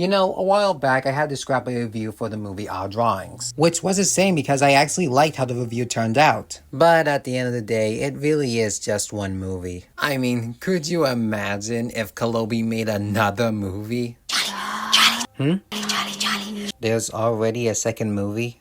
You know, a while back I had to scrap a review for the movie Our Drawings, which was a shame because I actually liked how the review turned out. But at the end of the day, it really is just one movie. I mean, could you imagine if Calobi made another movie? Charlie. There's already a second movie?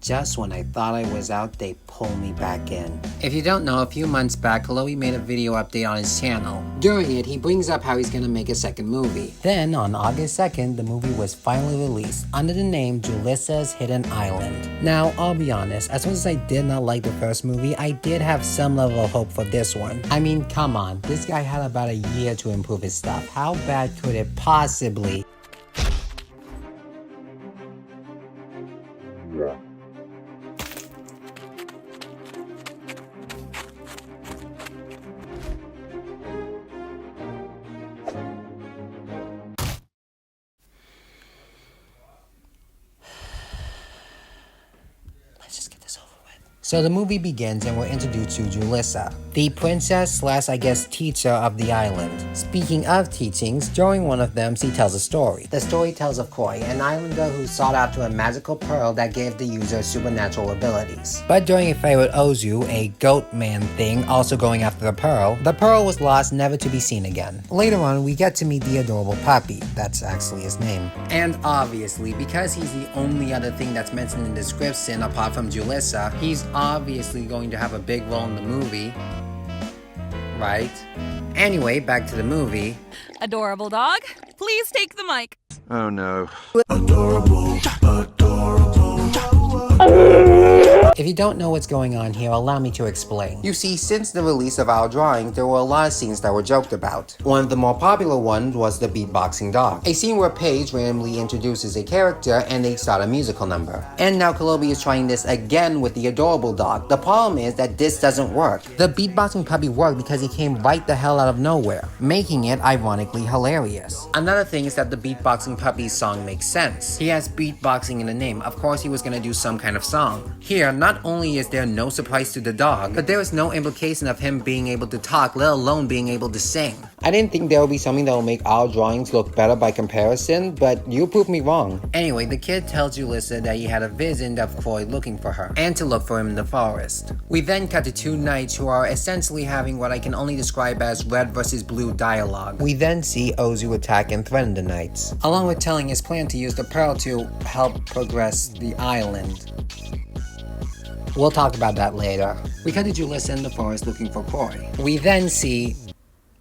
Just when I thought I was out, they pull me back in. If you don't know, a few months back, Calobi made a video update on his channel. During it, he brings up how he's gonna make a second movie. Then, on August 2nd, the movie was finally released under the name Julissa's Hidden Island. Now, I'll be honest, as much as I did not like the first movie, I did have some level of hope for this one. I mean, come on, this guy had about a year to improve his stuff. How bad could it possibly? So the movie begins and we're introduced to Julissa, the princess / I guess teacher of the island. Speaking of teachings, during one of them she tells a story. The story tells of Koi, an islander who sought after a magical pearl that gave the user supernatural abilities. But during a fight with Ozu, a goat man thing also going after the pearl was lost, never to be seen again. Later on, we get to meet the adorable puppy. That's actually his name. And obviously, because he's the only other thing that's mentioned in the description apart from Julissa, he's obviously going to have a big role in the movie, right? Anyway, back to the movie. Adorable dog, please take the mic. Oh no. Adorable. If you don't know what's going on here, allow me to explain. You see, since the release of Our Drawings, there were a lot of scenes that were joked about. One of the more popular ones was the beatboxing dog. A scene where Paige randomly introduces a character and they start a musical number. And now Calobi is trying this again with the adorable dog. The problem is that this doesn't work. The beatboxing puppy worked because he came right the hell out of nowhere, making it ironically hilarious. Another thing is that the beatboxing puppy's song makes sense. He has beatboxing in the name. Of course he was gonna do some kind of song. Here, not only is there no surprise to the dog, but there is no implication of him being able to talk, let alone being able to sing. I didn't think there would be something that will make Our Drawings look better by comparison, but you proved me wrong. Anyway, the kid tells Julissa that he had a vision of Croy looking for her, and to look for him in the forest. We then cut to two knights who are essentially having what I can only describe as red versus blue dialogue. We then see Ozu attack and threaten the knights, along with telling his plan to use the pearl to help progress the island. We'll talk about that later. We cut to Julissa in the forest looking for Croy. We then see...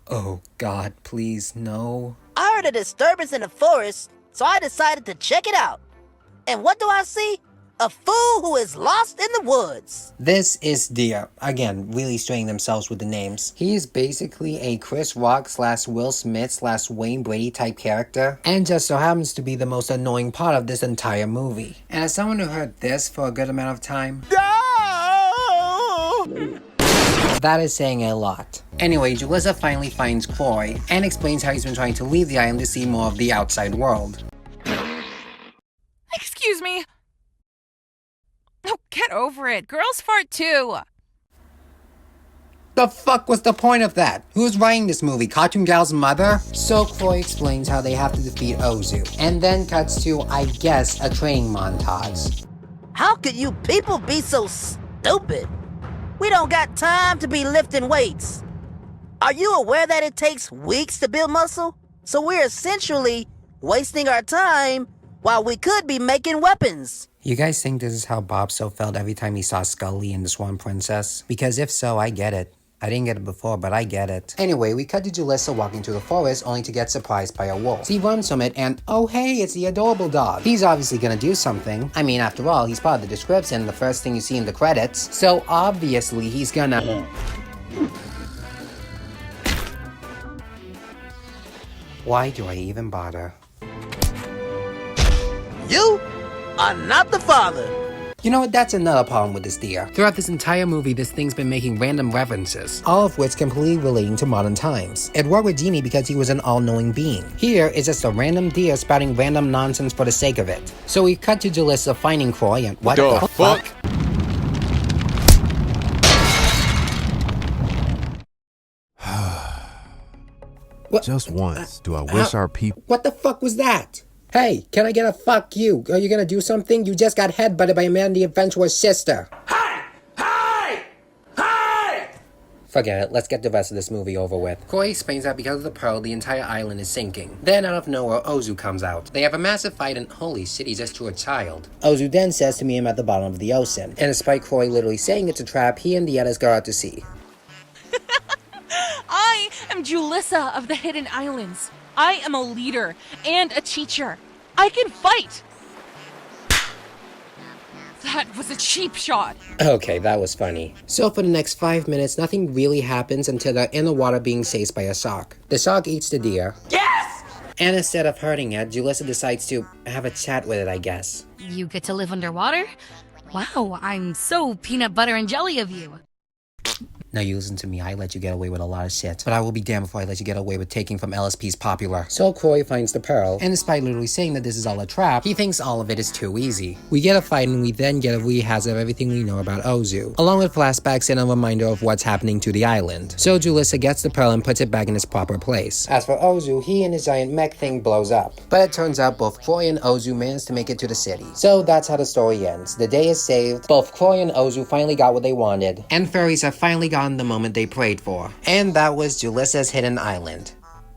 Oh God, please, no. I heard a disturbance in the forest, so I decided to check it out. And what do I see? A fool who is lost in the woods. This is Deer. Again, really straining themselves with the names. He is basically a Chris Rock / Will Smith / Wayne Brady type character, and just so happens to be the most annoying part of this entire movie. And as someone who heard this for a good amount of time... That is saying a lot. Anyway, Julissa finally finds Croy and explains how he's been trying to leave the island to see more of the outside world. Excuse me. Oh, get over it. Girls fart too. The fuck was the point of that? Who's writing this movie? Cartoon Gal's mother? So Croy explains how they have to defeat Ozu, and then cuts to, I guess, a training montage. How could you people be so stupid? We don't got time to be lifting weights. Are you aware that it takes weeks to build muscle? So we're essentially wasting our time while we could be making weapons. You guys think this is how Bob so felt every time he saw Scully in The Swan Princess? Because if so, I get it. I didn't get it before, but I get it. Anyway, we cut to Julissa walking through the forest only to get surprised by a wolf. He runs from it and, oh hey, it's the adorable dog. He's obviously gonna do something. I mean, after all, he's part of the description, the first thing you see in the credits. So obviously he's gonna... Why do I even bother? You are not the father. You know what, that's another problem with this deer. Throughout this entire movie, this thing's been making random references, all of which completely relating to modern times. It worked with Genie because he was an all-knowing being. Here, it's just a random deer spouting random nonsense for the sake of it. So we cut to Julissa finding Croy and what the fuck? Just once do I wish our people... What the fuck was that? Hey, can I get a fuck you? Are you gonna do something? You just got headbutted by a man the adventurer's sister. Forget it, let's get the rest of this movie over with. Koi explains that because of the pearl, the entire island is sinking. Then out of nowhere, Ozu comes out. They have a massive fight and holy shit, he's just to a child. Ozu then says to meet him at the bottom of the ocean. And despite Koi literally saying it's a trap, he and the others go out to sea. I am Julissa of the Hidden Islands. I am a leader and a teacher. I can fight. That was a cheap shot. Okay, that was funny. So for the next 5 minutes, nothing really happens until they're in the water being chased by a shark. The shark eats the deer. Yes! And instead of hurting it, Julissa decides to have a chat with it, I guess. You get to live underwater? Wow, I'm so peanut butter and jelly of you. Now you listen to me, I let you get away with a lot of shit, but I will be damned if I let you get away with taking from LSP's popular. So Koi finds the pearl, and despite literally saying that this is all a trap, he thinks all of it is too easy. We get a fight and we then get a rehash of everything we know about Ozu, along with flashbacks and a reminder of what's happening to the island. So Julissa gets the pearl and puts it back in its proper place. As for Ozu, he and his giant mech thing blows up. But it turns out both Koi and Ozu managed to make it to the city. So that's how the story ends. The day is saved, both Koi and Ozu finally got what they wanted, and fairies have finally gotten the moment they prayed for. And that was Julissa's Hidden Island.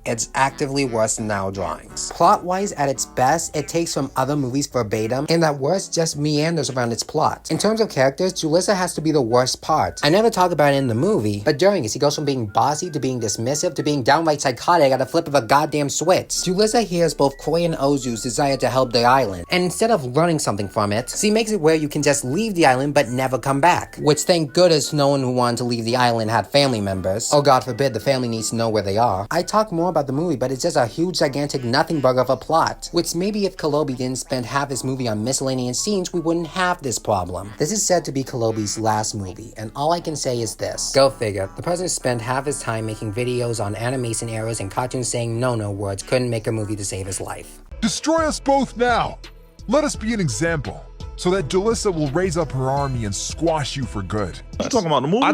It's actively worse than our drawings. Plot-wise, at its best, it takes from other movies verbatim, and at worst, just meanders around its plot. In terms of characters, Julissa has to be the worst part. I never talk about it in the movie, but during it, he goes from being bossy to being dismissive to being downright psychotic at a flip of a goddamn switch. Julissa hears both Koi and Ozu's desire to help the island, and instead of learning something from it, she makes it where you can just leave the island but never come back. Which thank goodness no one who wanted to leave the island had family members. Or God forbid the family needs to know where they are. I talk more about the movie, but it's just a huge gigantic nothing bug of a plot, which maybe if Calobi didn't spend half his movie on miscellaneous scenes, we wouldn't have this problem. This is said to be Calobi's last movie, and all I can say is this. Go figure. The president spent half his time making videos on animation errors and cartoons saying no words couldn't make a movie to save his life. Destroy us both now! Let us be an example, so that Julissa will raise up her army and squash you for good. You talking about the movie?